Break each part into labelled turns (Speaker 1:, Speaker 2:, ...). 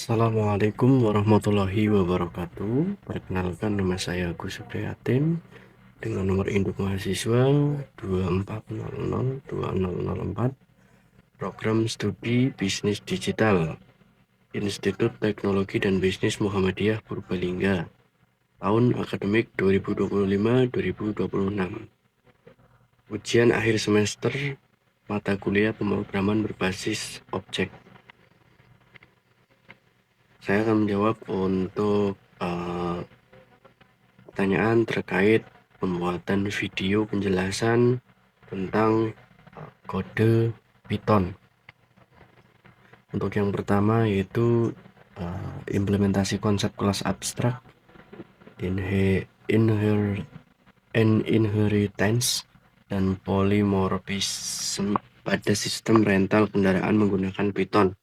Speaker 1: Assalamualaikum warahmatullahi wabarakatuh. Perkenalkan, nama saya Agus Supriyatin dengan nomor induk mahasiswa 24002004, program studi bisnis digital, Institut Teknologi dan Bisnis Muhammadiyah Purbalingga, tahun akademik 2025-2026. Ujian akhir semester mata kuliah pemrograman berbasis objek. Saya akan menjawab untuk pertanyaan terkait pembuatan video penjelasan tentang kode Python. Untuk yang pertama yaitu implementasi konsep kelas abstrak, inheritance, dan polymorphism pada sistem rental kendaraan menggunakan Python.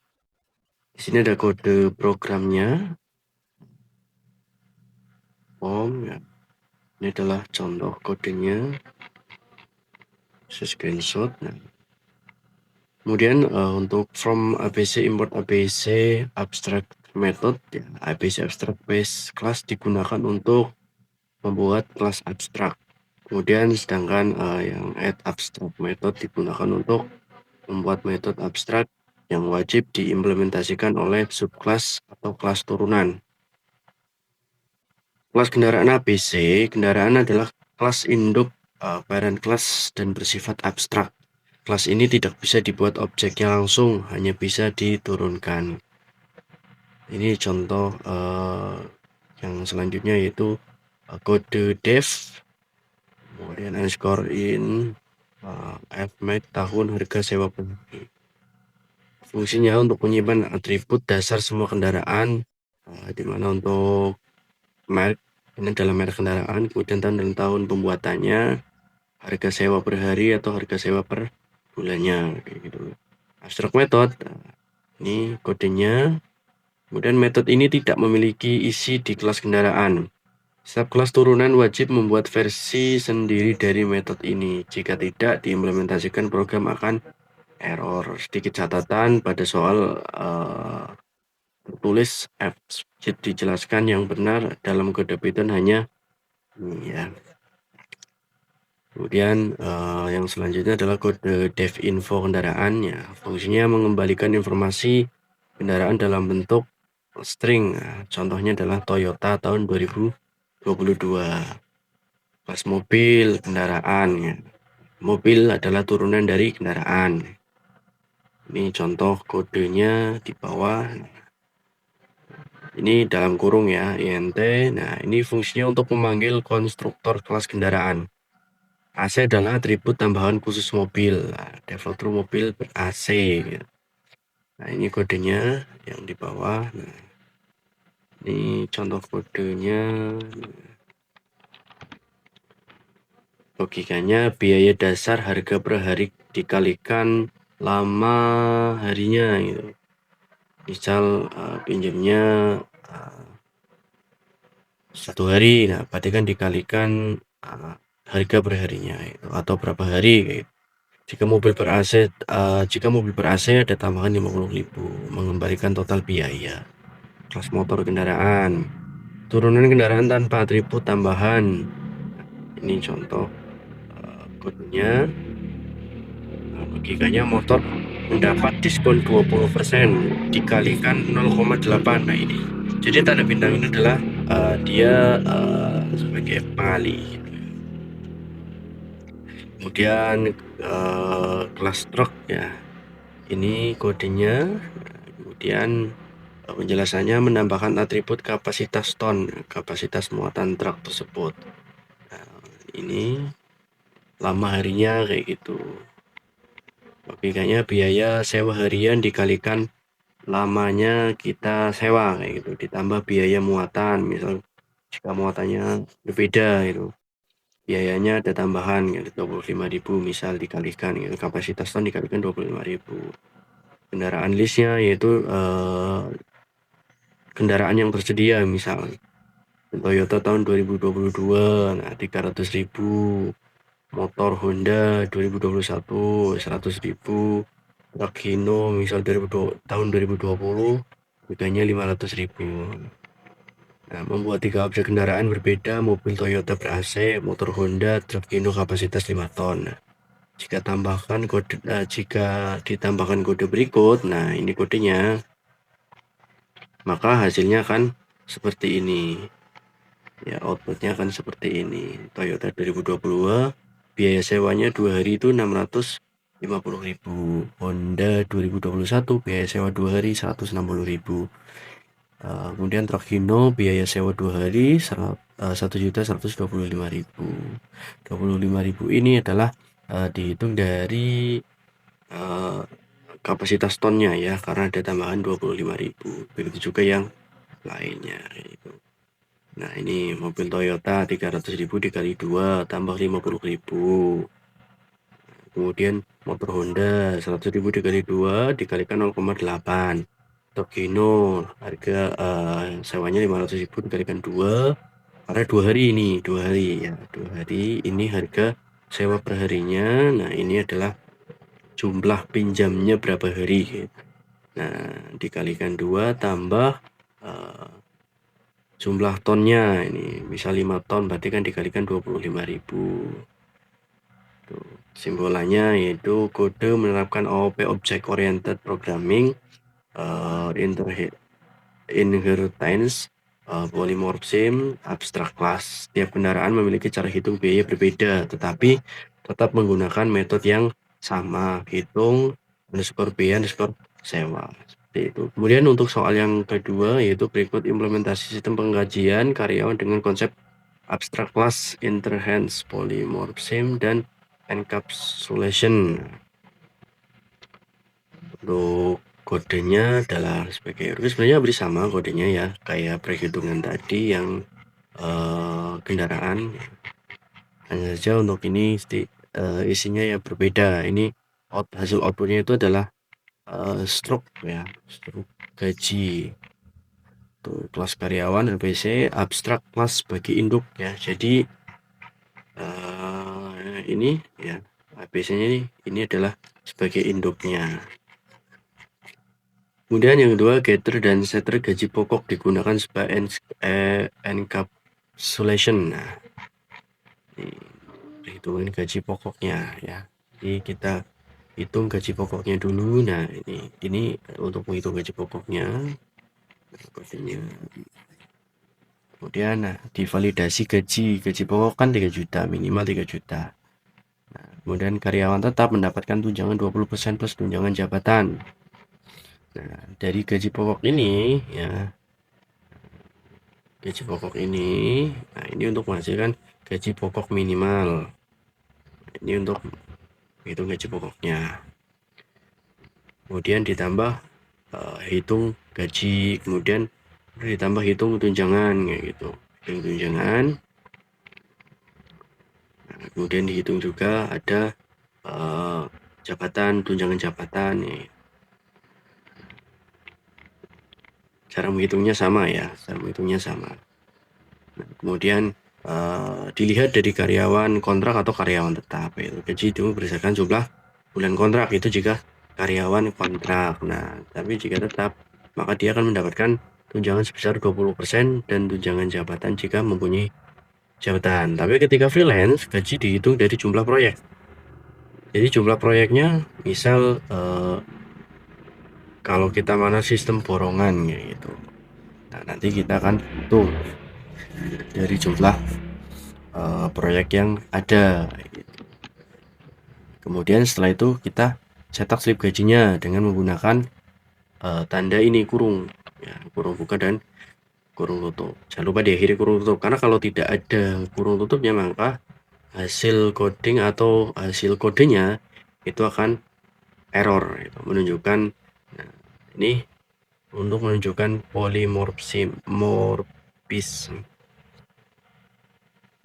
Speaker 1: Di sini ada kode programnya. Ini adalah contoh kodenya. Saya screenshot. Kemudian untuk from ABC import ABC abstract method, ya, ABC abstract base class digunakan untuk membuat kelas abstrak. Kemudian sedangkan yang add abstract method digunakan untuk membuat metode abstrak yang wajib diimplementasikan oleh subclass atau kelas turunan. Kelas kendaraan ABC, kendaraan adalah kelas induk parent class dan bersifat abstrak. Kelas ini tidak bisa dibuat objeknya langsung, hanya bisa diturunkan. Ini contoh yang selanjutnya yaitu kode dev, kemudian underscore in fmake tahun harga sewa penghuni. Fungsinya untuk menyimpan atribut dasar semua kendaraan, di mana untuk merek ini adalah merek kendaraan, kemudian tahun pembuatannya, harga sewa per hari atau harga sewa per bulannya, kayak gitu. Abstract method, ini kodenya. Kemudian metode ini tidak memiliki isi di kelas kendaraan. Setiap kelas turunan wajib membuat versi sendiri dari metode ini. Jika tidak diimplementasikan, program akan error. Sedikit catatan pada soal tertulis F. Dijelaskan yang benar dalam kode Python hanya ini ya. Kemudian yang selanjutnya adalah kode dev info kendaraan, ya. Fungsinya mengembalikan informasi kendaraan dalam bentuk string. Contohnya adalah Toyota tahun 2022. Kelas mobil kendaraan, ya. Mobil adalah turunan dari kendaraan. Ini contoh kodenya di bawah. Ini dalam kurung ya, INT. Nah, ini fungsinya untuk memanggil konstruktor kelas kendaraan. AC adalah atribut tambahan khusus mobil. Nah, default mobil ber-AC. Gitu. Nah, ini kodenya yang di bawah. Nah, ini contoh kodenya. Logikanya biaya dasar harga per hari dikalikan lama harinya gitu. Misal pinjamnya 1 hari, nah berarti kan dikalikan harga per harinya gitu, atau berapa hari gitu. Jika mobil ber AC ada tambahan 50.000, mengembalikan total biaya. Kelas motor kendaraan, turunan kendaraan tanpa atribut tambahan. Ini contoh kodenya. Logikanya motor mendapat diskon 20% dikalikan 0,8. Nah ini, jadi tanda bintang ini adalah dia sebagai pengali. Kemudian kelas truk, ya, ini kodenya. Kemudian penjelasannya menambahkan atribut kapasitas ton, kapasitas muatan truk tersebut. Nah, ini lama harinya kayak gitu. Logikanya biaya sewa harian dikalikan lamanya kita sewa kayak gitu, ditambah biaya muatan. Misal jika muatannya berbeda itu, biayanya ada tambahan gitu, 25.000 misal dikalikan gitu, kapasitas ton dikalikan 25.000. Kendaraan listnya yaitu kendaraan yang tersedia, misal Toyota tahun 2022, nah 300.000. Motor Honda 2021 100.000. Truk Hino misal tahun 2020 harganya 500.000. Nah, membuat 3 objek kendaraan berbeda, mobil Toyota ber-AC, motor Honda truk Hino kapasitas 5 ton. Nah, jika ditambahkan kode berikut, nah ini kodenya, maka hasilnya akan seperti ini. Ya, outputnya akan seperti ini. Toyota 2022, biaya sewanya 2 hari itu 650.000. Honda 2021, biaya sewa 2 hari 160.000. Kemudian truk Hino biaya sewa 2 hari 1.125.000. 25.000 ini adalah dihitung dari kapasitas tonnya ya, karena ada tambahan 25.000. Begitu juga yang lainnya itu. Nah, ini mobil Toyota 300.000 dikali 2 tambah 50.000. Kemudian motor Honda 100.000 dikali 2 dikalikan 0,8. Tokino harga sewanya 500.000 dikalikan 2 karena 2 hari ini, 2 hari ya, 2 hari ini harga sewa per harinya. Nah, ini adalah jumlah pinjamnya berapa hari gitu. Nah, dikalikan 2 tambah jumlah tonnya, ini misal 5 ton berarti kan dikalikan 25.000. Tuh, simbolannya yaitu kode menerapkan OOP Object Oriented Programming, inheritance, polymorphism, abstract class. Setiap kendaraan memiliki cara hitung biaya berbeda, tetapi tetap menggunakan metode yang sama, hitung underscore biaya underscore sewa. Seperti itu. Kemudian untuk soal yang kedua yaitu berikut implementasi sistem penggajian karyawan dengan konsep abstract class, inheritance, polymorphism, dan encapsulation. Untuk kodenya adalah sebagai sebenarnya hampir sama kodenya ya, kayak perhitungan tadi yang kendaraan. Hanya saja untuk ini isinya ya berbeda. Ini hasil outputnya itu adalah stroke ya, stroke gaji. Tuh, kelas karyawan LPC abstrak kelas bagi induk ya. Jadi ini ya ABC-nya ini adalah sebagai induknya. Kemudian yang kedua, getter dan setter gaji pokok digunakan sebagai encapsulation. Nah, perhitungan gaji pokoknya ya. Jadi kita hitung gaji pokoknya dulu. Nah, ini untuk menghitung gaji pokoknya. Kemudian nah, divalidasi gaji pokok kan 3 juta, minimal 3 juta. Nah, kemudian karyawan tetap mendapatkan tunjangan 20% plus tunjangan jabatan. Nah, dari gaji pokok ini ya, gaji pokok ini, nah ini untuk menghasilkan gaji pokok minimal. Ini untuk hitung gaji pokoknya. Kemudian ditambah hitung gaji, kemudian ditambah hitung tunjangan kayak gitu. Hitung tunjangan. Nah, kemudian dihitung juga ada jabatan, tunjangan jabatan nih. Cara menghitungnya sama ya, Nah, kemudian dilihat dari karyawan kontrak atau karyawan tetap. Gaji itu berdasarkan jumlah bulan kontrak itu jika karyawan kontrak. Nah, tapi jika tetap maka dia akan mendapatkan tunjangan sebesar 20% dan tunjangan jabatan jika mempunyai jabatan. Tapi ketika freelance gaji dihitung dari jumlah proyek. Jadi jumlah proyeknya misal kalau kita mana sistem borongan gitu. Nah, nanti kita akan hitung dari jumlah proyek yang ada. Kemudian setelah itu kita cetak slip gajinya dengan menggunakan tanda ini kurung, ya, kurung buka dan kurung tutup. Jangan lupa diakhiri kurung tutup, karena kalau tidak ada kurung tutupnya maka hasil coding atau hasil kodenya itu akan error, itu menunjukkan. Nah, ini untuk menunjukkan polymorphism,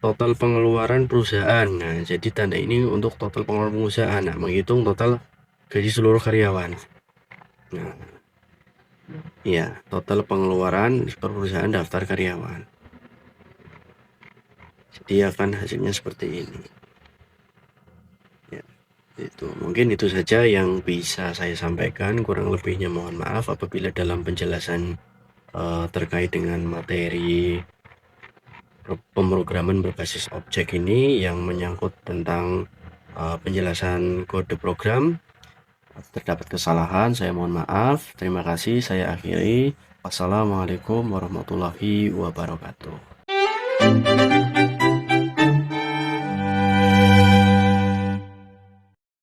Speaker 1: total pengeluaran perusahaan. Nah, jadi tanda ini untuk total pengeluaran perusahaan. Nah, menghitung total gaji seluruh karyawan. Nah, ya, total pengeluaran perusahaan daftar karyawan. Jadi akan hasilnya seperti ini. Ya. Itu mungkin itu saja yang bisa saya sampaikan, kurang lebihnya mohon maaf apabila dalam penjelasan terkait dengan materi pemrograman berbasis objek ini yang menyangkut tentang penjelasan kode program terdapat kesalahan, saya mohon maaf. Terima kasih, saya akhiri. Wassalamualaikum warahmatullahi wabarakatuh.